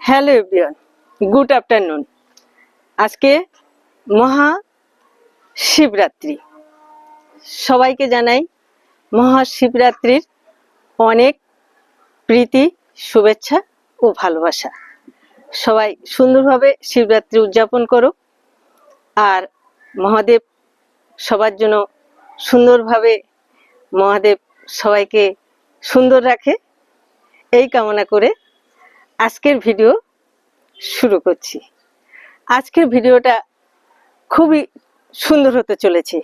Hello everyone, good afternoon. আজকে মহাশিবরাত্রি। সবাইকে জানাই মহাশিবরাত্রির অনেক প্রীতি, শুভেচ্ছা ও ভালোবাসা। সবাই সুন্দরভাবে শিবরাত্রি উদযাপন করো, আর মহাদেব সবার জন্য সুন্দরভাবে মহাদেব সবাইকে সুন্দর রাখে, এই কামনা করে আজকের ভিডিও শুরু করছি। আজকের ভিডিওটা খুবই সুন্দর হতে চলেছে,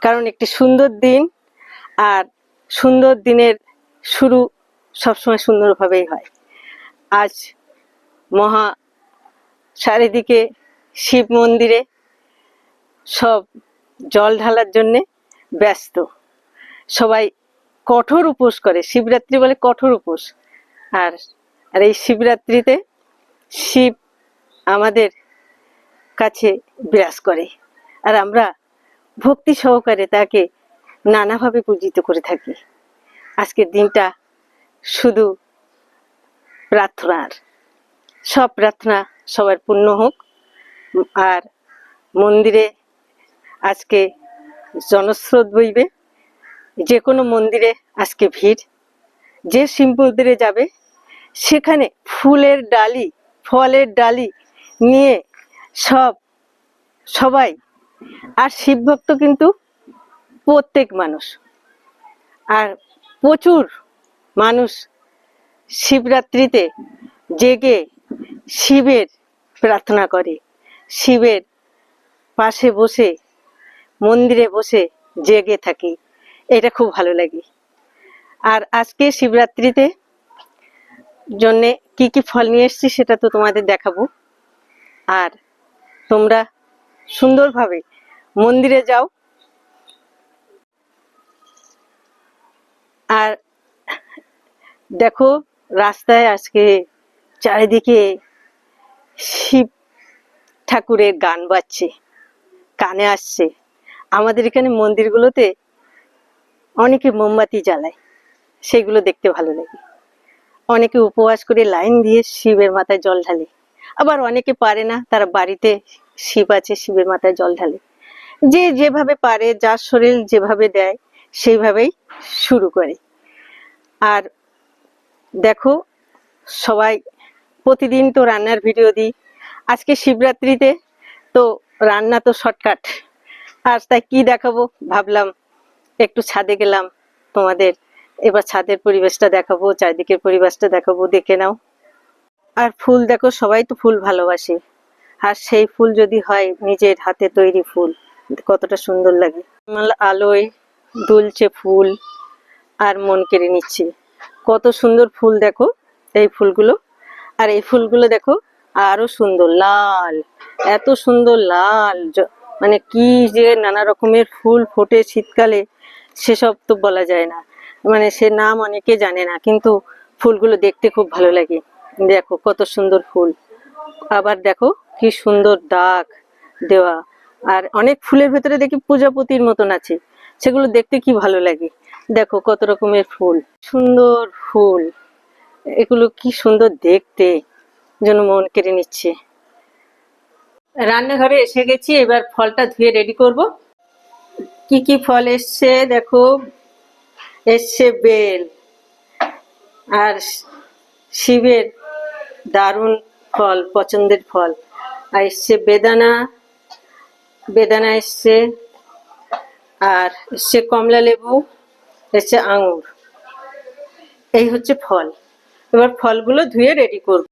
কারণ একটি সুন্দর দিন, আর সুন্দর দিনের শুরু সবসময় সুন্দরভাবেই হয়। আজ চারিদিকে শিব মন্দিরে সব জল ঢালার জন্যে ব্যস্ত। সবাই কঠোর উপোস করে, শিবরাত্রি বলে কঠোর উপোস। আর এই শিবরাত্রিতে শিব আমাদের কাছে বিরাজ করে, আর আমরা ভক্তি সহকারে তাকে নানাভাবে পূজিত করে থাকি। আজকের দিনটা শুধু প্রার্থনার, সব প্রার্থনা সবার পূর্ণ হোক। আর মন্দিরে আজকে জনস্রোত বইবে, যে কোনো মন্দিরে আজকে ভিড়। যে শিব মন্দিরে যাবে সেখানে ফুলের ডালি, ফলের ডালি নিয়ে সবাই, আর শিব ভক্ত কিন্তু প্রত্যেক মানুষ, আর প্রচুর মানুষ শিবরাত্রিতে জেগে শিবের প্রার্থনা করে, শিবের পাশে বসে মন্দিরে বসে জেগে থাকি। এটা খুব ভালো লাগে। আর আজকে শিবরাত্রিতে জন্যে কি কি ফল নিয়ে এসেছি সেটা তো তোমাদের দেখাবো। আর তোমরা সুন্দরভাবে মন্দিরে যাও। আর দেখো, রাস্তায় আজকে চারিদিকে শিব ঠাকুরের গান বাজছে, কানে আসছে। আমাদের এখানে মন্দিরগুলোতে অনেকে মোমবাতি জ্বালায়, সেগুলো দেখতে ভালো লাগে। অনেকে উপবাস করে লাইন দিয়ে শিবের মাথায় জল ঢালে, আবার অনেকে পারে না, তারা বাড়িতে শিব আছে, শিবের মাথায় জল ঢালে। যে যেভাবে পারে, যার শরীর যেভাবে দেয় সেইভাবেই শুরু করে। আর দেখো, সবাই প্রতিদিন তো রান্নার ভিডিও দিই। আজকে শিবরাত্রিতে তো রান্না তো শর্টকাট, আর তাই কি দেখাবো ভাবলাম একটু ছাদে গেলাম, তোমাদের এবার ছাদের পরিবেশটা দেখাবো, চারিদিকের পরিবেশটা দেখাবো, দেখে নাও। আর ফুল দেখো, সবাই তো ফুল ভালোবাসে, আর সেই ফুল যদি হয় নিজের হাতে তৈরি ফুল, কতটা সুন্দর লাগে। আলোয় দুলছে ফুল, আর মন কেড়ে নিচ্ছে। কত সুন্দর ফুল দেখো এই ফুলগুলো। আর এই ফুলগুলো দেখো আরো সুন্দর লাল, এত সুন্দর লাল, মানে কি যে নানা রকমের ফুল ফোটে শীতকালে, সেসব তো বলা যায় না, মানে সে নাম অনেকে জানে না, কিন্তু ফুলগুলো দেখতে খুব ভালো লাগে। দেখো কত সুন্দর ফুল, আবার দেখো কি সুন্দর দাগ দেওয়া। আর অনেক ফুলের ভেতরে দেখি প্রজাপতির মতন আছে, সেগুলো দেখতে কি ভালো লাগে। দেখো কত রকমের ফুল, সুন্দর ফুল, এগুলো কি সুন্দর দেখতে, যেন মন কেড়ে নিচ্ছে। রান্নাঘরে এসে গেছি, এবার ফলটা ধুয়ে রেডি করব। কি কি ফল এসছে দেখো, এসছে বেল, আর শিবের দারুণ ফল, পছন্দের ফল। আর এসছে বেদানা, বেদানা এসছে, আর এসছে কমলা লেবু, এসছে আঙুর। এই হচ্ছে ফল। এবার ফলগুলো ধুয়ে রেডি করব।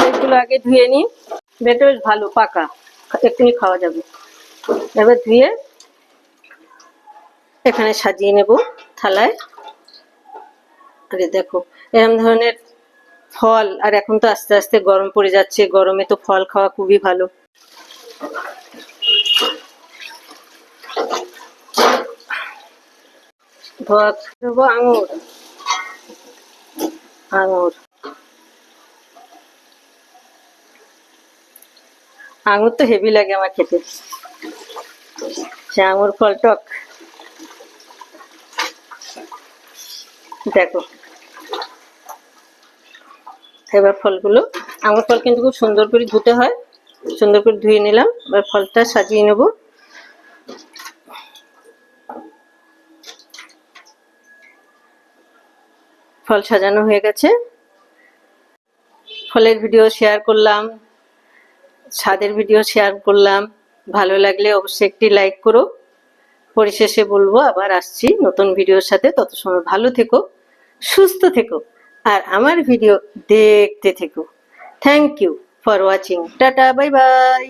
এগুলো আগে ধুয়ে নিই, বেটা বেশ ভালো পাকা, এক্ষুনি খাওয়া যাবে। এবার ধুয়ে এখানে সাজিয়ে নেব থালায়। আরে দেখো এরকম ধরনের ফল, আর এখন তো আস্তে আস্তে গরম পড়ে যাচ্ছে, গরমে তো ফল খাওয়া খুবই ভালো। ধোয়া দেবো আঙুর, আঙুর আঙুর তো হেভি লাগে আমার খেতে। সে আঙুর ফল টক। দেখো এবার ফলগুলো, আঙুর ফল কিন্তু খুব সুন্দর করে ধুতে হয়, সুন্দর করে ধুয়ে নিলাম। এবার ফলটা সাজিয়ে নেব। ফল সাজানো হয়ে গেছে। ফলের ভিডিও শেয়ার করলাম, স্বাদের ভিডিও শেয়ার করলাম। ভালো লাগলে অবশ্যই একটি লাইক করো। পরিশেষে বলবো আবার আসছি নতুন ভিডিওর সাথে। তত সময় ভালো থেকো, সুস্থ থেকো, আর আমার ভিডিও দেখতে থেকো। Thank you for watching. Tata, bye by.